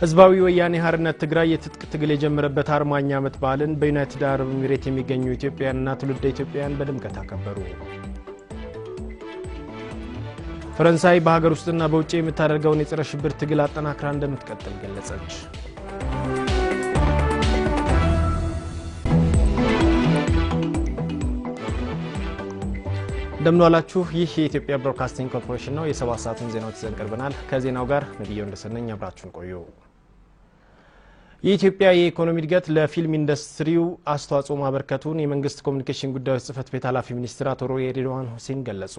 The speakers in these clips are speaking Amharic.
ህዝባዊ ወያኔ ሓርነት ትግራይ የትጥቅ ትግል የጀመረበት 40ኛ ዓመት በዓልን በዩናይትድ አረብ ኤሚሬት የሚገኙ ኢትዮጵያውያንና ትውልደ ኢትዮጵያውያን በድምቀት አከበሩ። ፈረንሳይ በሀገር ውስጥና በውጭ የምታደርገውን የጸረ ሽብር ትግል አጠናክራ እንደምትቀጥል ገለጸች። እንደምንዋላችሁ ይህ የኢትዮጵያ ብሮድካስቲንግ ኮርፖሬሽን ነው። የ7 ሰዓቱን ዜናዎች ይዘን ቀርበናል። ከዜናው ጋር ነብዩ እንደሰነኝ አብራችሁን ቆዩ። የኢትዮጵያ የኢኮኖሚ እድገት ለፊልም ኢንዱስትሪው አስተዋጽኦ ማበርከቱን የመንግስት ኮሙኒኬሽን ጉዳዮች ጽህፈት ቤት ኃላፊ ሚኒስትር አቶ ሬድዋን ሁሴን ገለጹ።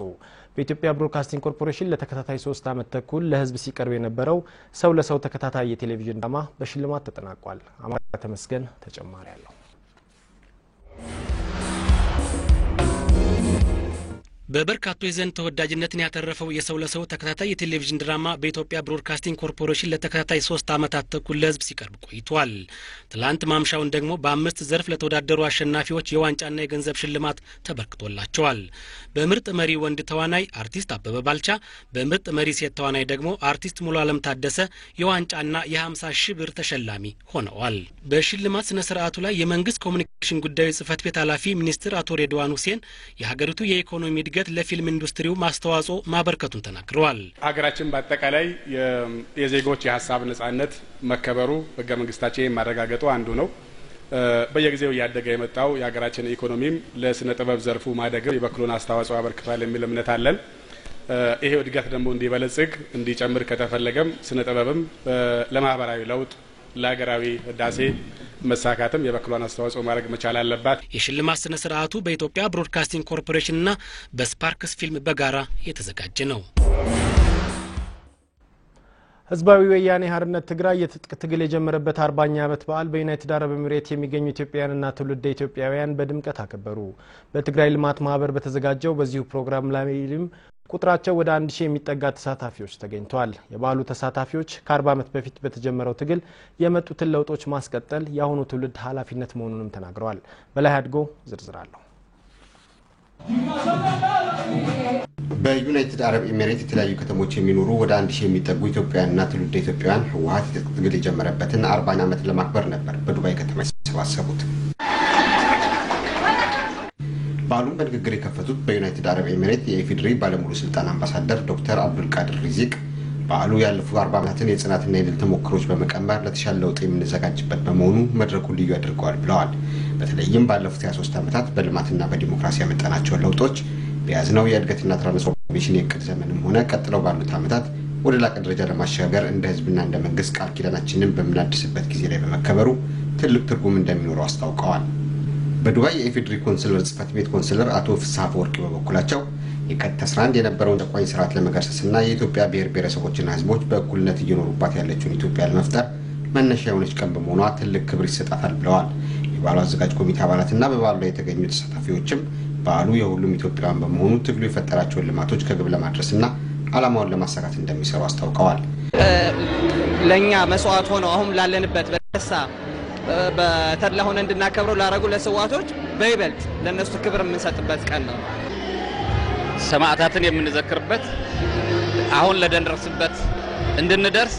በኢትዮጵያ ብሮድካስቲንግ ኮርፖሬሽን ለተከታታይ 3 ዓመት ተኩል ለህዝብ ሲቀርብ የነበረው ሰው ለሰው ተከታታይ የቴሌቪዥን ድራማ በሽልማት ተጠናቋል። አማራ ተመስገን ተጨማሪ አለው። በበርካቶች ዘንድ ተወዳጅነትን ያተረፈው የሰው ለሰው ተከታታይ የቴሌቪዥን ድራማ በኢትዮጵያ ብሮድካስቲንግ ኮርፖሬሽን ለተከታታይ 3 ዓመታት ተኩል ለህዝብ ሲቀርብ ቆይቷል። ትላንት ማምሻውን ደግሞ በ5 ዘርፍ ለተወዳደሩ አሸናፊዎች የዋንጫና የገንዘብ ሽልማት ተበርክቶላቸዋል። በምርጥ መሪ ወንድ ተዋናይ አርቲስት አበበ ባልቻ፣ በምርጥ መሪ ሴት ተዋናይ ደግሞ አርቲስት ሙሉ ዓለም ታደሰ የዋንጫና የ50 ሺህ ብር ተሸላሚ ሆነዋል። በሽልማት ስነ ስርዓቱ ላይ የመንግስት ኮሙኒኬሽን ጉዳዮች ጽህፈት ቤት ኃላፊ ሚኒስትር አቶ ሬድዋን ሁሴን የሀገሪቱ የኢኮኖሚ እድገት ለፊልም ኢንዱስትሪው ማስተዋጽኦ ማበርከቱን ተናግረዋል። ሀገራችን በአጠቃላይ የዜጎች የሀሳብ ነጻነት መከበሩ ህገ መንግስታችን ማረጋገጡ አንዱ ነው። በየጊዜው ያደገ የመጣው የሀገራችን ኢኮኖሚም ለስነ ጥበብ ዘርፉ ማደግ የበኩሉን አስተዋጽኦ አበርክቷል የሚል እምነት አለን። ይሄው እድገት ደግሞ እንዲበለጽግ እንዲጨምር ከተፈለገም ስነ ጥበብም ለማህበራዊ ለውጥ ለሀገራዊ ህዳሴ መሳካተም የበኩሉን አስተዋጽኦ ማድረግ መቻል አለባት። የሽልማት ስነ ስርዓቱ በኢትዮጵያ ብሮድካስቲንግ ኮርፖሬሽንና በስፓርክስ ፊልም በጋራ የተዘጋጀ ነው። ህዝባዊ ወያኔ ሓርነት ትግራይ የትጥቅ ትግል የጀመረበት 40ኛ ዓመት በዓል በዩናይትድ አረብ ኤሚሬት የሚገኙ ኢትዮጵያውያንና ትውልደ ኢትዮጵያውያን በድምቀት አከበሩ። በትግራይ ልማት ማህበር በተዘጋጀው በዚሁ ፕሮግራም ላይም ቁጥራቸው ወደ 1000 የሚጠጋ ተሳታፊዎች ተገኝተዋል። የበዓሉ ተሳታፊዎች ከ40 ዓመት በፊት በተጀመረው ትግል የመጡትን ለውጦች ማስቀጠል የአሁኑ ትውልድ ኃላፊነት መሆኑንም ተናግረዋል። በላይ አድጎ ዝርዝር አለው። በዩናይትድ አረብ ኤሚሬት የተለያዩ ከተሞች የሚኖሩ ወደ 1000 የሚጠጉ ኢትዮጵያውያንና ትውልደ ኢትዮጵያውያን ህወሓት የትጥቅ ትግል የጀመረበትን 40ኛ ዓመት ለማክበር ነበር በዱባይ ከተማ የተሰባሰቡት። በዓሉን በንግግር የከፈቱት በዩናይትድ አረብ ኤሚሬት የኢፌዴሪ ባለሙሉ ስልጣን አምባሳደር ዶክተር አብዱል ቃድር ሪዚቅ በዓሉ ያለፉ 40 ዓመታትን የጽናትና የድል ተሞክሮች በመቀመር ለተሻለ ለውጥ የምንዘጋጅበት በመሆኑ መድረኩን ልዩ ያደርገዋል ብለዋል። በተለይም ባለፉት 23 ዓመታት በልማትና በዲሞክራሲ ያመጣናቸው ለውጦች በያዝነው የእድገትና ትራንስፎርሜሽን የዕቅድ ዘመንም ሆነ ቀጥለው ባሉት ዓመታት ወደ ላቀ ደረጃ ለማሻገር እንደ ህዝብና እንደ መንግስት ቃል ኪዳናችንን በምናድስበት ጊዜ ላይ በመከበሩ ትልቅ ትርጉም እንደሚኖረው አስታውቀዋል። በዱባይ የኢፌዴሪ ኮንስለር ጽህፈት ቤት ኮንስለር አቶ ፍስሐ ወርቅ በበኩላቸው የካቲት 11 የነበረውን ጨቋኝ ስርዓት ለመገርሰስና የኢትዮጵያ ብሔር ብሔረሰቦችና ህዝቦች በእኩልነት እየኖሩባት ያለችውን ኢትዮጵያ ለመፍጠር መነሻ የሆነች ቀን በመሆኗ ትልቅ ክብር ይሰጣታል ብለዋል። የበዓሉ አዘጋጅ ኮሚቴ አባላትና በበዓሉ ላይ የተገኙ ተሳታፊዎችም በዓሉ የሁሉም ኢትዮጵያውያን በመሆኑ ትግሉ የፈጠራቸውን ልማቶች ከግብ ለማድረስና ዓላማውን ለማሳካት እንደሚሰሩ አስታውቀዋል። ለኛ መስዋዕት ሆነው አሁን ላለንበት በተሳ በተድላ ሆነ እንድናከብረው ላረጉ ለሰዋቶች በይበልጥ ለነሱ ክብር የምንሰጥበት ቀን ነው። ሰማዕታትን የምንዘክርበት አሁን ለደረስንበት እንድንደርስ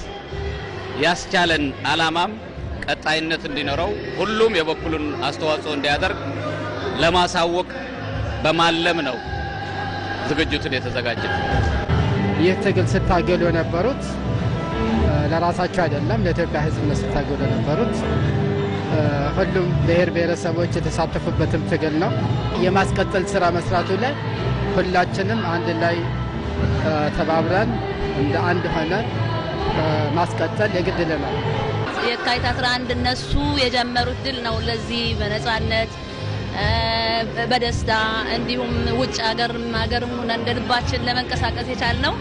ያስቻለን ዓላማም ቀጣይነት እንዲኖረው ሁሉም የበኩሉን አስተዋጽኦ እንዲያደርግ ለማሳወቅ በማለም ነው ዝግጅቱን የተዘጋጀው። ይህ ትግል ስታገሉ የነበሩት ለራሳቸው አይደለም ለኢትዮጵያ ህዝብ ነው ስታገሉ የነበሩት። ሁሉም ብሔር ብሔረሰቦች የተሳተፉበትም ትግል ነው። የማስቀጠል ስራ መስራቱ ላይ ሁላችንም አንድ ላይ ተባብረን እንደ አንድ ሆነ ማስቀጠል የግድ ይለናል። የካቲት 11 እነሱ የጀመሩት ድል ነው። ለዚህ በነጻነት በደስታ እንዲሁም ውጭ ሀገርም ሆነን እንደልባችን ለመንቀሳቀስ የቻልነው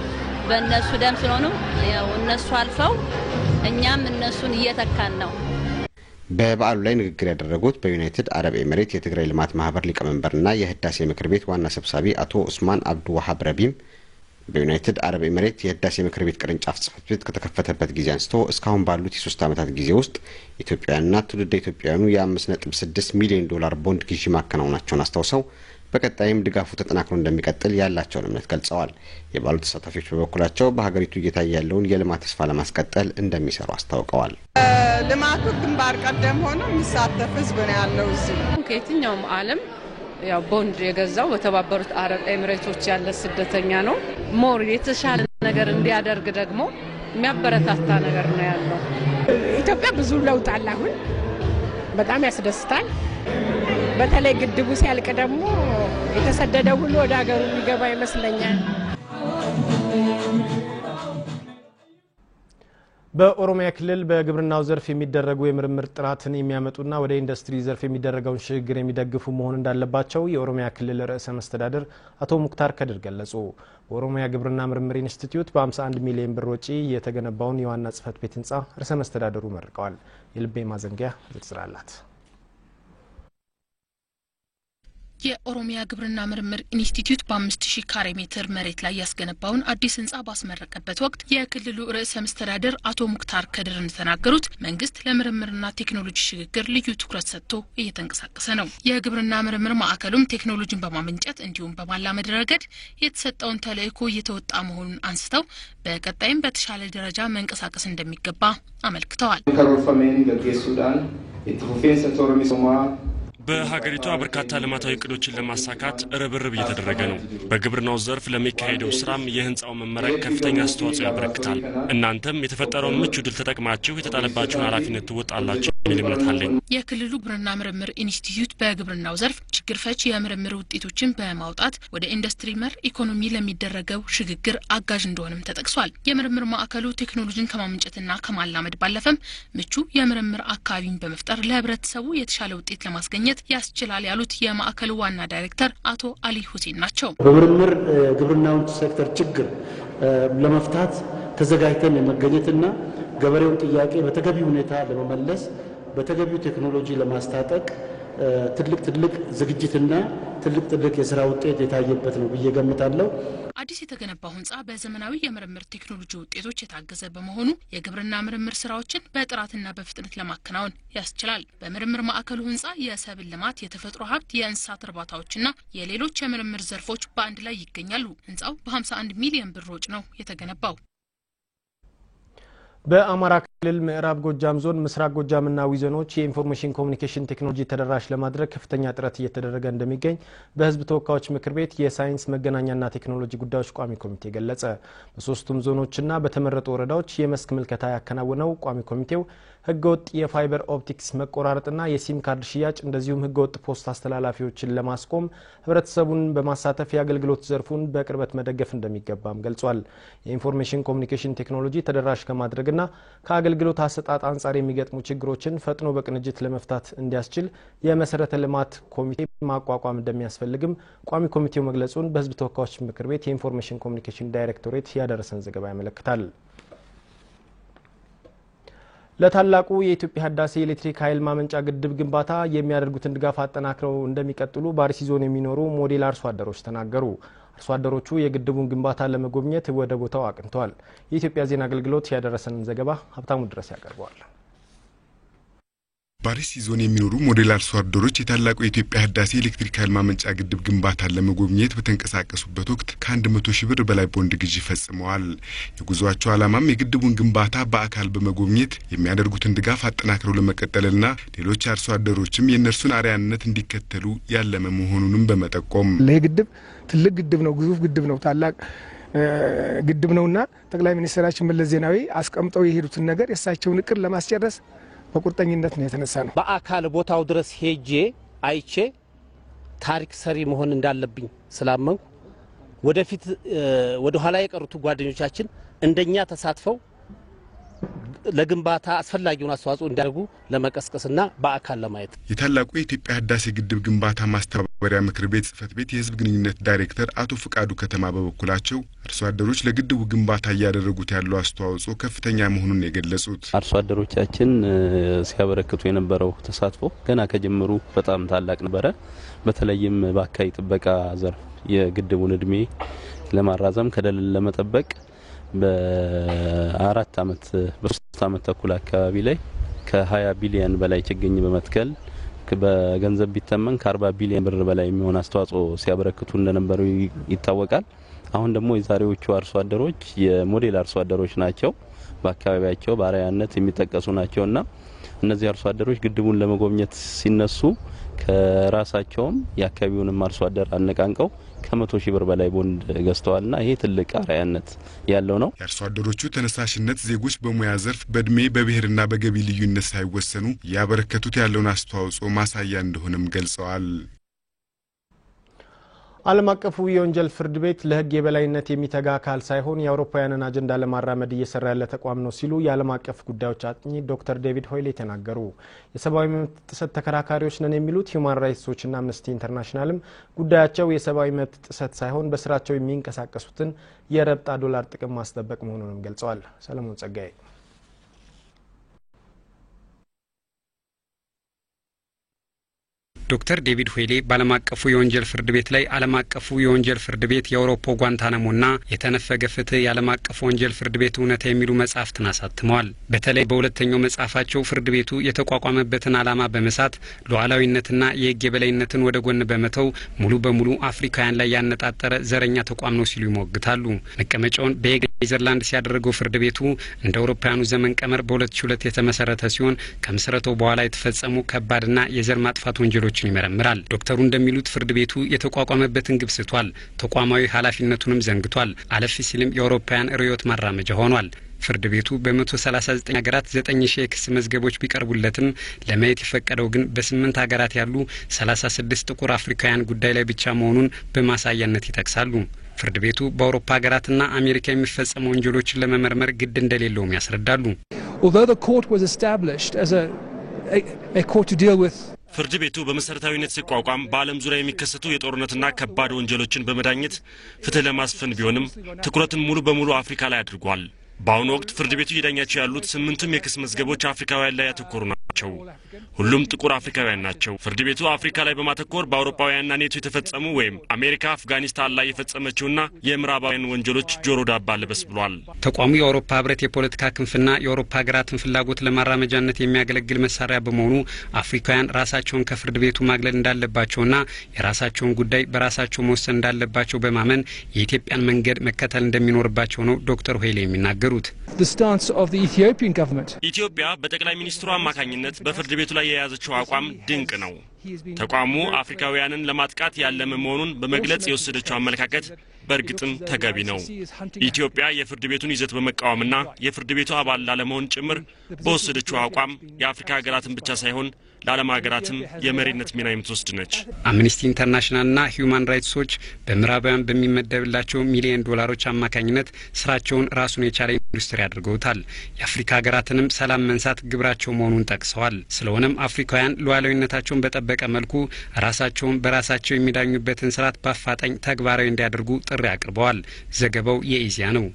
በእነሱ ደም ስለሆኑ ያው እነሱ አልፈው እኛም እነሱን እየተካን ነው። በበዓሉ ላይ ንግግር ያደረጉት በዩናይትድ አረብ ኤሚሬት የትግራይ ልማት ማህበር ሊቀመንበርና የህዳሴ ምክር ቤት ዋና ሰብሳቢ አቶ ኡስማን አብዱ ወሃብ ረቢም በዩናይትድ አረብ ኤሚሬት የህዳሴ ምክር ቤት ቅርንጫፍ ጽህፈት ቤት ከተከፈተበት ጊዜ አንስቶ እስካሁን ባሉት የ3 ዓመታት ጊዜ ውስጥ ኢትዮጵያውያንና ትውልደ ኢትዮጵያውያኑ የ5.6 ሚሊዮን ዶላር ቦንድ ግዢ ማከናወናቸውን አስታውሰው በቀጣይም ድጋፉ ተጠናክሮ እንደሚቀጥል ያላቸውን እምነት ገልጸዋል። የበዓሉ ተሳታፊዎች በበኩላቸው በሀገሪቱ እየታየ ያለውን የልማት ተስፋ ለማስቀጠል እንደሚሰሩ አስታውቀዋል። ልማቱ ግንባር ቀደም ሆኖ የሚሳተፍ ህዝብ ነው ያለው እዚህ ከየትኛውም ዓለም ያው ቦንድ የገዛው በተባበሩት አረብ ኤሚሬቶች ያለ ስደተኛ ነው። ሞር የተሻለ ነገር እንዲያደርግ ደግሞ የሚያበረታታ ነገር ነው ያለው። ኢትዮጵያ ብዙ ለውጥ አለ አሁን በጣም ያስደስታል። በተለይ ግድቡ ሲያልቅ ደግሞ የተሰደደው ሁሉ ወደ ሀገሩ የሚገባ ይመስለኛል። በኦሮሚያ ክልል በግብርናው ዘርፍ የሚደረጉ የምርምር ጥራትን የሚያመጡና ወደ ኢንዱስትሪ ዘርፍ የሚደረገውን ሽግግር የሚደግፉ መሆን እንዳለባቸው የኦሮሚያ ክልል ርዕሰ መስተዳድር አቶ ሙክታር ከድር ገለጹ። በኦሮሚያ ግብርና ምርምር ኢንስቲትዩት በ51 ሚሊዮን ብር ወጪ የተገነባውን የዋና ጽህፈት ቤት ህንጻ ርዕሰ መስተዳድሩ መርቀዋል። የልቤ ማዘንጊያ ዝርዝር አላት። የኦሮሚያ ግብርና ምርምር ኢንስቲትዩት በ5000 ካሬ ሜትር መሬት ላይ ያስገነባውን አዲስ ህንጻ ባስመረቀበት ወቅት የክልሉ ርዕሰ መስተዳድር አቶ ሙክታር ከድር እንደተናገሩት መንግስት ለምርምርና ቴክኖሎጂ ሽግግር ልዩ ትኩረት ሰጥቶ እየተንቀሳቀሰ ነው። የግብርና ምርምር ማዕከሉም ቴክኖሎጂን በማመንጨት እንዲሁም በማላመድ ረገድ የተሰጠውን ተልዕኮ እየተወጣ መሆኑን አንስተው በቀጣይም በተሻለ ደረጃ መንቀሳቀስ እንደሚገባ አመልክተዋል። በሀገሪቱ በርካታ ልማታዊ እቅዶችን ለማሳካት ርብርብ እየተደረገ ነው። በግብርናው ዘርፍ ለሚካሄደው ስራም የህንጻው መመረቅ ከፍተኛ አስተዋጽኦ ያበረክታል። እናንተም የተፈጠረውን ምቹ ድል ተጠቅማችሁ የተጣለባችሁን ኃላፊነት ትወጣላችሁ የሚል እምነት አለኝ። የክልሉ ግብርና ምርምር ኢንስቲትዩት በግብርናው ዘርፍ ችግር ፈቺ የምርምር ውጤቶችን በማውጣት ወደ ኢንዱስትሪ መር ኢኮኖሚ ለሚደረገው ሽግግር አጋዥ እንደሆነም ተጠቅሷል። የምርምር ማዕከሉ ቴክኖሎጂን ከማመንጨትና ከማላመድ ባለፈም ምቹ የምርምር አካባቢን በመፍጠር ለህብረተሰቡ የተሻለ ውጤት ለማስገኘት ያስችላል ያሉት የማዕከሉ ዋና ዳይሬክተር አቶ አሊ ሁሴን ናቸው። በምርምር ግብርናው ሴክተር ችግር ለመፍታት ተዘጋጅተን የመገኘትና ገበሬውን ጥያቄ በተገቢ ሁኔታ ለመመለስ በተገቢው ቴክኖሎጂ ለማስታጠቅ ትልቅ ዝግጅትና ትልቅ የሥራ ውጤት የታየበት ነው ብዬ ገምታለሁ። አዲስ የተገነባው ህንጻ በዘመናዊ የምርምር ቴክኖሎጂ ውጤቶች የታገዘ በመሆኑ የግብርና ምርምር ስራዎችን በጥራትና በፍጥነት ለማከናወን ያስችላል። በምርምር ማዕከሉ ህንጻ የሰብል ልማት፣ የተፈጥሮ ሀብት፣ የእንስሳት እርባታዎችና የሌሎች የምርምር ዘርፎች በአንድ ላይ ይገኛሉ። ህንጻው በ51 ሚሊዮን ብር ወጪ ነው የተገነባው። በአማራ ክልል ምዕራብ ጎጃም ዞን ምስራቅ ጎጃምና ዊዞኖች የኢንፎርሜሽን ኮሙኒኬሽን ቴክኖሎጂ ተደራሽ ለማድረግ ከፍተኛ ጥረት እየተደረገ እንደሚገኝ በህዝብ ተወካዮች ምክር ቤት የሳይንስ መገናኛና ቴክኖሎጂ ጉዳዮች ቋሚ ኮሚቴ ገለጸ። በሶስቱም ዞኖችና በተመረጡ ወረዳዎች የመስክ ምልከታ ያከናወነው ቋሚ ኮሚቴው ህገወጥ የፋይበር ኦፕቲክስ መቆራረጥና የሲም ካርድ ሽያጭ እንደዚሁም ህገወጥ ፖስት አስተላላፊዎችን ለማስቆም ህብረተሰቡን በማሳተፍ የአገልግሎት ዘርፉን በቅርበት መደገፍ እንደሚገባም ገልጿል። የኢንፎርሜሽን ኮሙኒኬሽን ቴክኖሎጂ ተደራሽ ከማድረግና ከአገልግሎት አሰጣጥ አንጻር የሚገጥሙ ችግሮችን ፈጥኖ በቅንጅት ለመፍታት እንዲያስችል የመሰረተ ልማት ኮሚቴ ማቋቋም እንደሚያስፈልግም ቋሚ ኮሚቴው መግለጹን በህዝብ ተወካዮች ምክር ቤት የኢንፎርሜሽን ኮሙኒኬሽን ዳይሬክቶሬት ያደረሰን ዘገባ ያመለክታል። ለታላቁ የኢትዮጵያ ህዳሴ ኤሌክትሪክ ኃይል ማመንጫ ግድብ ግንባታ የሚያደርጉትን ድጋፍ አጠናክረው እንደሚቀጥሉ በአርሲ ዞን የሚኖሩ ሞዴል አርሶ አደሮች ተናገሩ። አርሶ አደሮቹ የግድቡን ግንባታ ለመጎብኘት ወደ ቦታው አቅንተዋል። የኢትዮጵያ ዜና አገልግሎት ያደረሰንን ዘገባ ሀብታሙ ድረስ ያቀርበዋል። በአርሲ ዞን የሚኖሩ ሞዴል አርሶ አደሮች የታላቁ የኢትዮጵያ ህዳሴ ኤሌክትሪክ ኃይል ማመንጫ ግድብ ግንባታን ለመጎብኘት በተንቀሳቀሱበት ወቅት ከ100 ሺህ ብር በላይ ቦንድ ግዢ ፈጽመዋል። የጉዟቸው ዓላማም የግድቡን ግንባታ በአካል በመጎብኘት የሚያደርጉትን ድጋፍ አጠናክረው ለመቀጠልና ሌሎች አርሶ አደሮችም የእነርሱን አርአያነት እንዲከተሉ ያለመ መሆኑንም በመጠቆም ለግድብ ትልቅ ግድብ ነው፣ ግዙፍ ግድብ ነው፣ ታላቅ ግድብ ነውና ጠቅላይ ሚኒስትራችን መለስ ዜናዊ አስቀምጠው የሄዱትን ነገር የሳቸውን እቅድ ለማስጨረስ በቁርጠኝነት ነው የተነሳ ነው። በአካል ቦታው ድረስ ሄጄ አይቼ ታሪክ ሰሪ መሆን እንዳለብኝ ስላመንኩ ወደፊት ወደ ኋላ የቀሩት ጓደኞቻችን እንደኛ ተሳትፈው ለግንባታ አስፈላጊውን አስተዋጽኦ እንዲያደርጉ ለመቀስቀስና በአካል ለማየት የታላቁ የኢትዮጵያ ህዳሴ ግድብ ግንባታ ማስተባበሪያ ምክር ቤት ጽህፈት ቤት የህዝብ ግንኙነት ዳይሬክተር አቶ ፍቃዱ ከተማ በበኩላቸው አርሶ አደሮች ለግድቡ ግንባታ እያደረጉት ያለው አስተዋጽኦ ከፍተኛ መሆኑን የገለጹት አርሶ አደሮቻችን ሲያበረክቱ የነበረው ተሳትፎ ገና ከጀመሩ በጣም ታላቅ ነበረ። በተለይም በአካባቢ ጥበቃ ዘርፍ የግድቡን እድሜ ለማራዘም ከደለል ለመጠበቅ በ4 አመት በ3 አመት ተኩል አካባቢ ላይ ከ20 ቢሊዮን በላይ ችግኝ በመትከል በገንዘብ ቢተመን ከ40 ቢሊዮን ብር በላይ የሚሆን አስተዋጽኦ ሲያበረክቱ እንደነበሩ ይታወቃል። አሁን ደግሞ የዛሬዎቹ አርሶ አደሮች የሞዴል አርሶ አደሮች ናቸው። በአካባቢያቸው ባሪያነት የሚጠቀሱ ናቸውና እነዚህ አርሶ አደሮች ግድቡን ለመጎብኘት ሲነሱ ከራሳቸውም የአካባቢውንም አርሶ አደር አነቃንቀው ከ100 ሺህ ብር በላይ ቦንድ ገዝተዋልና ይሄ ትልቅ አርአያነት ያለው ነው። የአርሶ አደሮቹ ተነሳሽነት ዜጎች በሙያ ዘርፍ በእድሜ በብሔርና በገቢ ልዩነት ሳይወሰኑ ያበረከቱት ያለውን አስተዋጽኦ ማሳያ እንደሆነም ገልጸዋል። ዓለም አቀፉ የወንጀል ፍርድ ቤት ለሕግ የበላይነት የሚተጋ አካል ሳይሆን የአውሮፓውያንን አጀንዳ ለማራመድ እየሰራ ያለ ተቋም ነው ሲሉ የዓለም አቀፍ ጉዳዮች አጥኚ ዶክተር ዴቪድ ሆይሌ ተናገሩ። የሰብአዊ መብት ጥሰት ተከራካሪዎች ነን የሚሉት ሂዩማን ራይትስ ዎችና አምነስቲ ኢንተርናሽናልም ጉዳያቸው የሰብአዊ መብት ጥሰት ሳይሆን በስራቸው የሚንቀሳቀሱትን የረብጣ ዶላር ጥቅም ማስጠበቅ መሆኑንም ገልጸዋል። ሰለሞን ጸጋዬ ዶክተር ዴቪድ ሆይሌ በዓለም አቀፉ የወንጀል ፍርድ ቤት ላይ ዓለም አቀፉ የወንጀል ፍርድ ቤት የአውሮፓ ጓንታናሞና የተነፈገ ፍትህ የዓለም አቀፉ ወንጀል ፍርድ ቤት እውነታ የሚሉ መጻሕፍትን አሳትመዋል። በተለይ በሁለተኛው መጽሐፋቸው ፍርድ ቤቱ የተቋቋመበትን ዓላማ በመሳት ሉዓላዊነትና የሕግ የበላይነትን ወደ ጎን በመተው ሙሉ በሙሉ አፍሪካውያን ላይ ያነጣጠረ ዘረኛ ተቋም ነው ሲሉ ይሞግታሉ። መቀመጫውን በሄግ ኔዘርላንድ ሲያደርገው ፍርድ ቤቱ እንደ አውሮፓውያኑ ዘመን ቀመር በ2002 የተመሰረተ ሲሆን ከምስረታው በኋላ የተፈጸሙ ከባድና የዘር ማጥፋት ወንጀሎች ይመረምራል። ዶክተሩ እንደሚሉት ፍርድ ቤቱ የተቋቋመበትን ግብ ስቷል፣ ተቋማዊ ኃላፊነቱንም ዘንግቷል። አለፍ ሲልም የአውሮፓውያን ርዕዮት ማራመጃ ሆኗል። ፍርድ ቤቱ በ139 ሀገራት 9000 የክስ መዝገቦች ቢቀርቡለትም ለማየት የፈቀደው ግን በ8 ሀገራት ያሉ 36 ጥቁር አፍሪካውያን ጉዳይ ላይ ብቻ መሆኑን በማሳያነት ይጠቅሳሉ። ፍርድ ቤቱ በአውሮፓ ሀገራትና አሜሪካ የሚፈጸሙ ወንጀሎችን ለመመርመር ግድ እንደሌለውም ያስረዳሉ። ፍርድ ቤቱ በመሰረታዊነት ሲቋቋም በዓለም ዙሪያ የሚከሰቱ የጦርነትና ከባድ ወንጀሎችን በመዳኘት ፍትህ ለማስፈን ቢሆንም ትኩረቱን ሙሉ በሙሉ አፍሪካ ላይ አድርጓል። በአሁኑ ወቅት ፍርድ ቤቱ እየዳኛቸው ያሉት 8ቱም የክስ መዝገቦች አፍሪካውያን ላይ ያተኮሩ ናቸው። ሁሉም ጥቁር አፍሪካውያን ናቸው። ፍርድ ቤቱ አፍሪካ ላይ በማተኮር በአውሮፓውያንና ኔቶ የተፈጸሙ ወይም አሜሪካ አፍጋኒስታን ላይ የፈጸመችውና የምዕራባውያን ወንጀሎች ጆሮ ዳባ ልበስ ብሏል። ተቋሙ የአውሮፓ ህብረት የፖለቲካ ክንፍና የአውሮፓ ሀገራትን ፍላጎት ለማራመጃነት የሚያገለግል መሳሪያ በመሆኑ አፍሪካውያን ራሳቸውን ከፍርድ ቤቱ ማግለል እንዳለባቸውና የራሳቸውን ጉዳይ በራሳቸው መወሰን እንዳለባቸው በማመን የኢትዮጵያን መንገድ መከተል እንደሚኖርባቸው ነው ዶክተር ሆይሌ የሚናገሩት። ኢትዮጵያ በጠቅላይ ሚኒስትሩ አማካኝነት በፍርድ ቤቱ ላይ የያዘችው አቋም ድንቅ ነው። ተቋሙ አፍሪካውያንን ለማጥቃት ያለመ መሆኑን በመግለጽ የወሰደችው አመለካከት በእርግጥም ተገቢ ነው። ኢትዮጵያ የፍርድ ቤቱን ይዘት በመቃወምና የፍርድ ቤቱ አባል ላለመሆን ጭምር በወሰደችው አቋም የአፍሪካ ሀገራትን ብቻ ሳይሆን ለዓለም ሀገራትም የመሪነት ሚና የምትወስድ ነች። አምነስቲ ኢንተርናሽናልና ሂዩማን ራይትስ ዎች በምዕራባውያን በሚመደብላቸው ሚሊዮን ዶላሮች አማካኝነት ስራቸውን ራሱን የቻለ ኢንዱስትሪ አድርገውታል። የአፍሪካ ሀገራትንም ሰላም መንሳት ግብራቸው መሆኑን ጠቅሰዋል። ስለሆነም አፍሪካውያን ሉዓላዊነታቸውን በጠበቀ መልኩ ራሳቸውን በራሳቸው የሚዳኙበትን ስርዓት በአፋጣኝ ተግባራዊ እንዲያደርጉ ጥሪ አቅርበዋል። ዘገባው የኢዜአ ነው።